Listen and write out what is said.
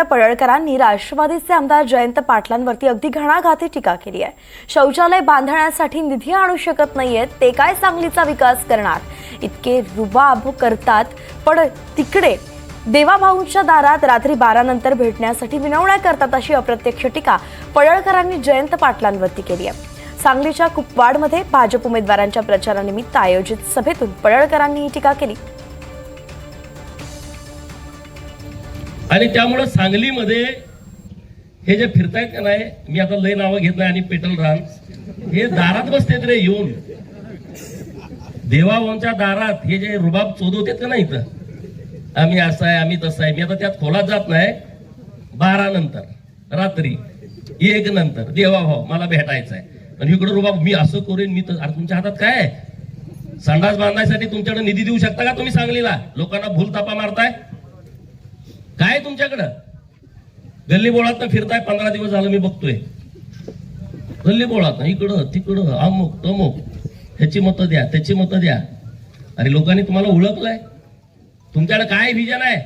पडळकरांनी राष्ट्रवादीचे आमदार जयंत पाटलांवरती अगदी घणाघाती टीका केली आहे। शौचालय बांधण्यासाठी निधी आणू शकत नाहीयेत, ते काय सांगलीचा विकास करणार, इतके रुबाब करतात। पण तिकडे देवाभाऊंच्या दारात रात्री 12 नंतर भेटण्यासाठी विनवण्या करतात, अशी अप्रत्यक्ष टीका पडळकरांनी जयंत पाटलांवरती केली आहे। सांगलीच्या कुपवाडमध्ये भाजप उमेदवारांच्या प्रचारानिमित्त आयोजित सभेतून पडळकरांनी ही टीका केली। आणि त्यामुळे सांगलीमध्ये हे जे फिरतायत का नाही, मी आता लय नावं घेत नाही, आणि पेट्रोल रान हे दारात बसतेत रे येऊन, देवाभाऊंच्या दारात हे जे रुबाब चोदवतेत का नाही, इथं आम्ही असं आहे आम्ही तसं आहे। मी आता त्यात खोलात जात नाही। 12 नंतर रात्री 1 नंतर देवाभाऊ मला भेटायचं आहे, आणि इकडे रुबाब मी असं करेन मी तर। तुमच्या हातात काय आहे? संडास बांधायसाठी तुमच्याकडे निधी देऊ शकता का तुम्ही? सांगलीला लोकांना भूल तापा मारताय काय तुमच्याकडं? गल्ली बोळात फिरताय, 15 दिवस झालं मी बघतोय गल्ली बोळात, इकडं तिकडं अमुक तमुक, ह्याची मतं द्या त्याची मतं द्या। अरे लोकांनी तुम्हाला ओळखलंय, तुमच्याकडे काय व्हिजन आहे?